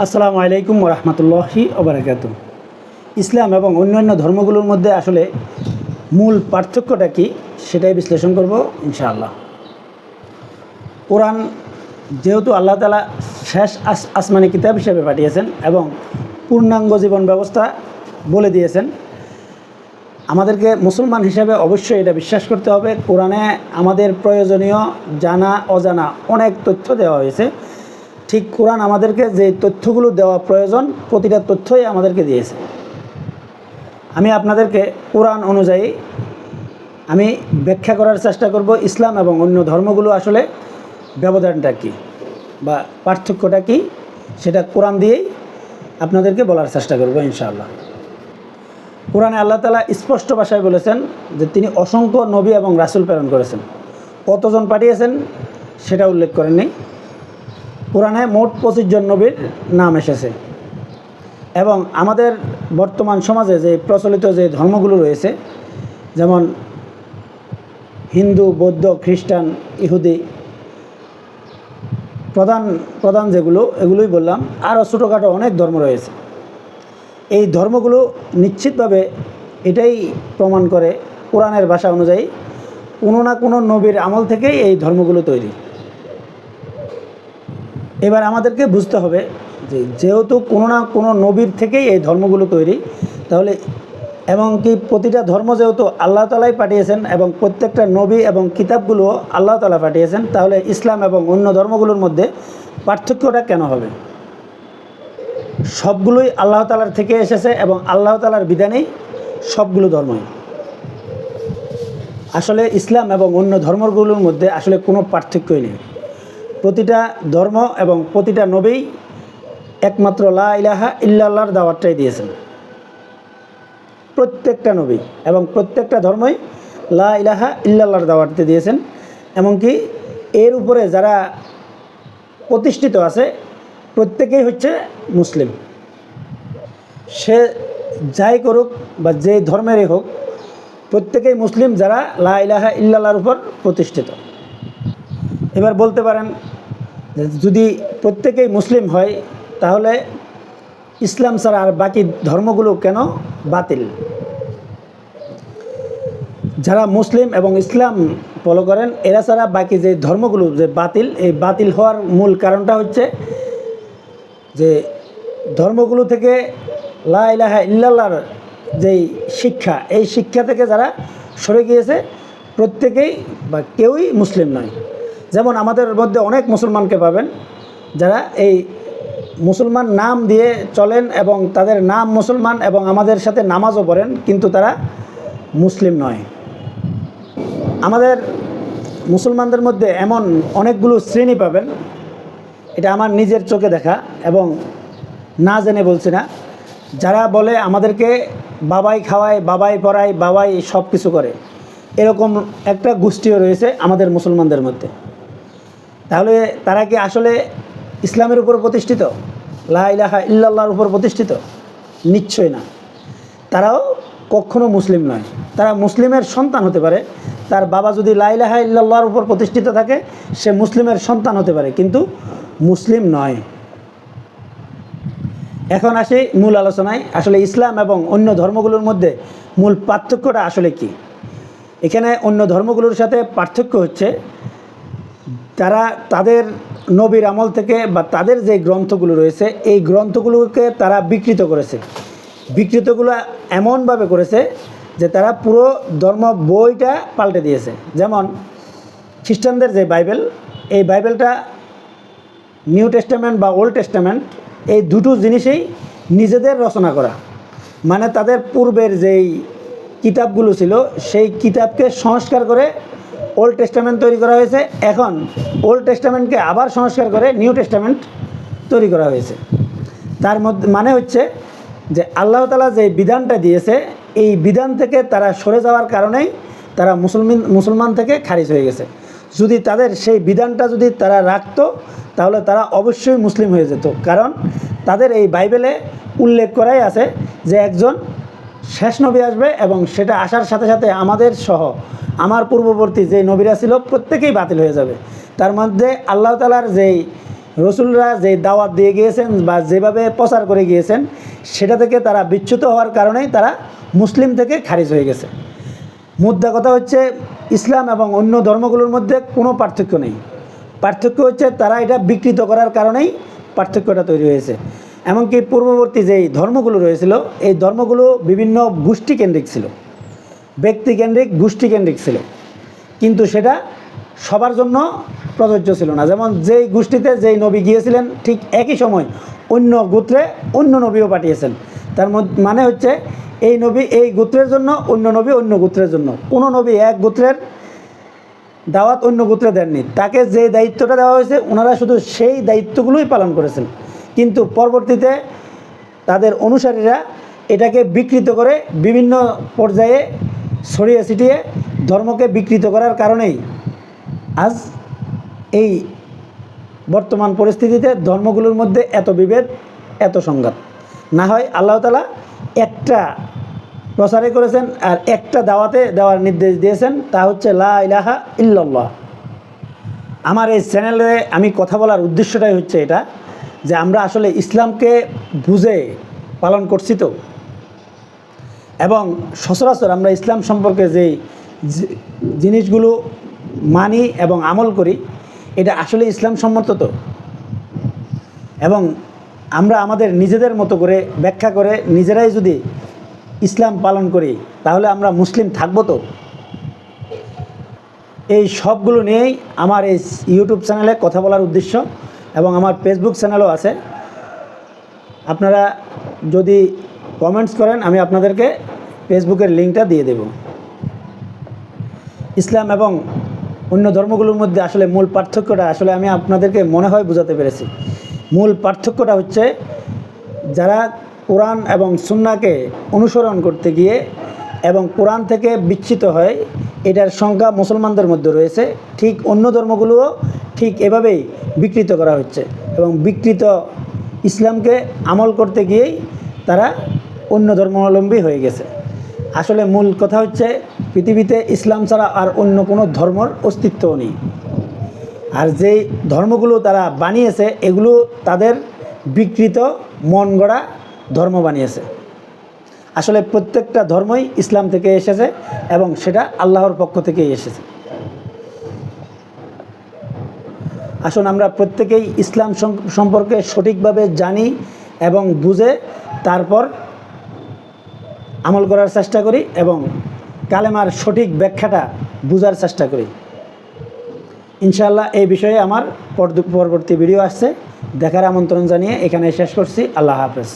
আসসালামু আলাইকুম ওরহমতুল্লাহি ওবারাকাতু। ইসলাম এবং অন্যান্য ধর্মগুলোর মধ্যে আসলে মূল পার্থক্যটা কি সেটাই বিশ্লেষণ করব ইনশাআল্লাহ। কোরআন যেহেতু আল্লাহ তাআলা শেষ আসমানি কিতাব হিসেবে পাঠিয়েছেন এবং পূর্ণাঙ্গ জীবন ব্যবস্থা বলে দিয়েছেন, আমাদেরকে মুসলমান হিসেবে অবশ্যই এটা বিশ্বাস করতে হবে। কোরআনে আমাদের প্রয়োজনীয় জানা অজানা অনেক তথ্য দেওয়া হয়েছে। ঠিক কোরআন আমাদেরকে যে তথ্যগুলো দেওয়া প্রয়োজন প্রতিটা তথ্যই আমাদেরকে দিয়েছে। আমি আপনাদেরকে কোরআন অনুযায়ী আমি ব্যাখ্যা করার চেষ্টা করব ইসলাম এবং অন্য ধর্মগুলো আসলে ব্যবধানটা কী বা পার্থক্যটা কী সেটা কোরআন দিয়েই আপনাদেরকে বলার চেষ্টা করব ইনশাআল্লাহ। কোরআনে আল্লাহ তাআলা স্পষ্ট ভাষায় বলেছেন যে তিনি অসংখ্য নবী এবং রাসূল প্রেরণ করেছেন। কতজন পাঠিয়েছেন সেটা উল্লেখ করেননি। কোরআনে মোট 25 জন নবীর নাম এসেছে এবং আমাদের বর্তমান সমাজে যে প্রচলিত যে ধর্মগুলো রয়েছে, যেমন হিন্দু, বৌদ্ধ, খ্রিস্টান, ইহুদি, প্রধান যেগুলো এগুলোই বললাম, আরও ছোটোখাটো অনেক ধর্ম রয়েছে। এই ধর্মগুলো নিশ্চিতভাবে এটাই প্রমাণ করে কোরআনের ভাষা অনুযায়ী কোনো না কোনো নবীর আমল থেকেই এই ধর্মগুলো তৈরি। এবার আমাদেরকে বুঝতে হবে যে যেহেতু কোনো না কোনো নবীর থেকেই এই ধর্মগুলো তৈরি, তাহলে এমনকি প্রতিটা ধর্ম যেহেতু আল্লাহ তাআলাই পাঠিয়েছেন এবং প্রত্যেকটা নবী এবং কিতাবগুলো আল্লাহ তাআলা পাঠিয়েছেন, তাহলে ইসলাম এবং অন্য ধর্মগুলোর মধ্যে পার্থক্যটা কেন হবে? সবগুলোই আল্লাহ তাআলার থেকে এসেছে এবং আল্লাহ তাআলার বিধানেই সবগুলো ধর্মই। আসলে ইসলাম এবং অন্য ধর্মগুলোর মধ্যে আসলে কোনো পার্থক্যই নেই। প্রতিটা ধর্ম এবং প্রতিটা নবী একমাত্র লা ইলাহা ইল্লাল্লাহর দাওয়াতটাই দিয়েছেন। প্রত্যেকটা নবী এবং প্রত্যেকটা ধর্মই লা ইলাহা ইল্লাল্লাহর দাওয়াতটা দিয়েছেন। এমনকি এর উপরে যারা প্রতিষ্ঠিত আছে প্রত্যেকেই হচ্ছে মুসলিম। সে যাই করুক বা যে ধর্মেরই হোক, প্রত্যেকেই মুসলিম যারা লা ইলাহা ইল্লাল্লাহর উপর প্রতিষ্ঠিত। এবার বলতে পারেন যদি প্রত্যেকেই মুসলিম হয় তাহলে ইসলাম ছাড়া আর বাকি ধর্মগুলো কেন বাতিল? যারা মুসলিম এবং ইসলাম ফলো করেন এরা ছাড়া বাকি যে ধর্মগুলো যে বাতিল, এই বাতিল হওয়ার মূল কারণটা হচ্ছে যে ধর্মগুলো থেকে লা ইলাহা ইল্লাল্লাহর যেই শিক্ষা, এই শিক্ষা থেকে যারা সরে গিয়েছে প্রত্যেকেই বা কেউই মুসলিম নয়। যেমন আমাদের মধ্যে অনেক মুসলমানকে পাবেন যারা এই মুসলমান নাম দিয়ে চলেন এবং তাদের নাম মুসলমান এবং আমাদের সাথে নামাজও পড়েন, কিন্তু তারা মুসলিম নয়। আমাদের মুসলমানদের মধ্যে এমন অনেকগুলো শ্রেণী পাবেন, এটা আমার নিজের চোখে দেখা এবং না জেনে বলছি না, যারা বলে আমাদেরকে বাবাই খাওয়ায়, বাবাই পড়ায়, বাবাই সব কিছু করে। এরকম একটা গোষ্ঠীও রয়েছে আমাদের মুসলমানদের মধ্যে। তাহলে তারা কি আসলে ইসলামের উপর প্রতিষ্ঠিত, লা ইলাহা ইল্লাল্লাহর উপর প্রতিষ্ঠিত? নিশ্চয় না। তারাও কখনো মুসলিম নয়। তারা মুসলিমের সন্তান হতে পারে, তার বাবা যদি লা ইলাহা ইল্লাল্লাহর উপর প্রতিষ্ঠিত থাকে সে মুসলিমের সন্তান হতে পারে, কিন্তু মুসলিম নয়। এখন আসি মূল আলোচনায়। আসলে ইসলাম এবং অন্য ধর্মগুলোর মধ্যে মূল পার্থক্যটা আসলে কি? এখানে অন্য ধর্মগুলোর সাথে পার্থক্য হচ্ছে তারা তাদের নবীর আমল থেকে বা তাদের যে গ্রন্থগুলো রয়েছে এই গ্রন্থগুলোকে তারা বিকৃত করেছে। বিকৃতগুলো এমনভাবে করেছে যে তারা পুরো ধর্ম বইটা পাল্টে দিয়েছে। যেমন খ্রিস্টানদের যে বাইবেল, এই বাইবেলটা নিউ টেস্টামেন্ট বা ওল্ড টেস্টামেন্ট এই দুটো জিনিসেই নিজেদের রচনা করা। মানে তাদের পূর্বের যেই কিতাবগুলো ছিল সেই কিতাবকে সংস্কার করে ওল্ড টেস্টামেন্ট তৈরি করা হয়েছে। এখন ওল্ড টেস্টামেন্টকে আবার সংস্কার করে নিউ টেস্টামেন্ট তৈরি করা হয়েছে। তার মধ্যে মানে হচ্ছে যে আল্লাহ তাআলা যে বিধানটা দিয়েছে এই বিধান থেকে তারা সরে যাওয়ার কারণেই তারা মুসলমান থেকে খারিজ হয়ে গেছে। যদি তাদের সেই বিধানটা যদি তারা রাখতো তাহলে তারা অবশ্যই মুসলিম হয়ে যেত। কারণ তাদের এই বাইবেলে উল্লেখ করাই আছে যে একজন শেষ নবী আসবে এবং সেটা আসার সাথে সাথে আমাদের সহ আমার পূর্ববর্তী যে নবীরা ছিল প্রত্যেকেই বাতিল হয়ে যাবে। তার মধ্যে আল্লাহ তাআলার যেই রসুলরা যে দাওয়াত দিয়ে গিয়েছেন বা যেভাবে প্রচার করে গিয়েছেন সেটা থেকে তারা বিচ্যুত হওয়ার কারণেই তারা মুসলিম থেকে খারিজ হয়ে গেছে। মুদ্রা কথা হচ্ছে ইসলাম এবং অন্য ধর্মগুলোর মধ্যে কোনো পার্থক্য নেই। পার্থক্য হচ্ছে তারা এটা বিকৃত করার কারণেই পার্থক্যটা তৈরি হয়েছে। এমনকি পূর্ববর্তী যেই ধর্মগুলো রয়েছিল এই ধর্মগুলো বিভিন্ন গোষ্ঠীকেন্দ্রিক ছিল, ব্যক্তিকেন্দ্রিক গোষ্ঠীকেন্দ্রিক ছিল, কিন্তু সেটা সবার জন্য প্রযোজ্য ছিল না। যেমন যেই গোষ্ঠীতে যেই নবী গিয়েছিলেন ঠিক একই সময় অন্য গোত্রে অন্য নবীও পাঠিয়েছেন। তার মানে হচ্ছে এই নবী এই গোত্রের জন্য, অন্য নবী অন্য গোত্রের জন্য। কোনো নবী এক গোত্রের দাওয়াত অন্য গোত্রে দেননি, তাকে যে দায়িত্বটা দেওয়া হয়েছে ওনারা শুধু সেই দায়িত্বগুলোই পালন করেছেন। কিন্তু পরবর্তীতে তাদের অনুসারীরা এটাকে বিকৃত করে বিভিন্ন পর্যায়ে ছড়িয়ে ছিটিয়ে ধর্মকে বিকৃত করার কারণেই আজ এই বর্তমান পরিস্থিতিতে ধর্মগুলোর মধ্যে এত বিভেদ, এত সংঘাত। না হয় আল্লাহ তাআলা একটা প্রচারে করেছেন আর একটা দাওয়াতে দেওয়ার নির্দেশ দিয়েছেন, তা হচ্ছে লা ইলাহা ইল্লাল্লাহ। আমার এই চ্যানেলে আমি কথা বলার উদ্দেশ্যটাই হচ্ছে এটা, যে আমরা আসলে ইসলামকে বুঝে পালন করছি তো, এবং সচরাচর আমরা ইসলাম সম্পর্কে যেই জিনিসগুলো মানি এবং আমল করি এটা আসলে ইসলাম সম্মত তো, এবং আমরা আমাদের নিজেদের মতো করে ব্যাখ্যা করে নিজেরাই যদি ইসলাম পালন করি তাহলে আমরা মুসলিম থাকবো তো। এই সবগুলো নিয়েই আমার এই ইউটিউব চ্যানেলে কথা বলার উদ্দেশ্য, এবং আমার ফেসবুক চ্যানেলও আছে। আপনারা যদি কমেন্টস করেন আমি আপনাদেরকে ফেসবুকের লিঙ্কটা দিয়ে দেব। ইসলাম এবং অন্য ধর্মগুলোর মধ্যে আসলে মূল পার্থক্যটা আসলে আমি আপনাদেরকে মনে হয় বোঝাতে পেরেছি। মূল পার্থক্যটা হচ্ছে যারা কোরআন এবং সুন্নাহকে অনুসরণ করতে গিয়ে এবং কোরআন থেকে বিচ্যুত হয়, এটার সংখ্যা মুসলমানদের মধ্যে রয়েছে। ঠিক অন্য ধর্মগুলোও ঠিক এভাবেই বিকৃত করা হচ্ছে, এবং বিকৃত ইসলামকে আমল করতে গিয়েই তারা অন্য ধর্মাবলম্বী হয়ে গেছে। আসলে মূল কথা হচ্ছে পৃথিবীতে ইসলাম ছাড়া আর অন্য কোনো ধর্মর অস্তিত্বও নেই। আর যেই ধর্মগুলো তারা বানিয়েছে এগুলো তাদের বিকৃত মন গড়া ধর্ম বানিয়েছে। আসলে প্রত্যেকটা ধর্মই ইসলাম থেকে এসেছে এবং সেটা আল্লাহর পক্ষ থেকেই এসেছে। আসুন আমরা প্রত্যেকেই ইসলাম সম্পর্কে সঠিকভাবে জানি এবং বুঝে তারপর আমল করার চেষ্টা করি এবং কালেমার সঠিক ব্যাখ্যাটা বোঝার চেষ্টা করি। ইনশাআল্লাহ এই বিষয়ে আমার পরবর্তী ভিডিও আসছে, দেখার আমন্ত্রণ জানিয়ে এখানে শেষ করছি। আল্লাহ হাফেজ।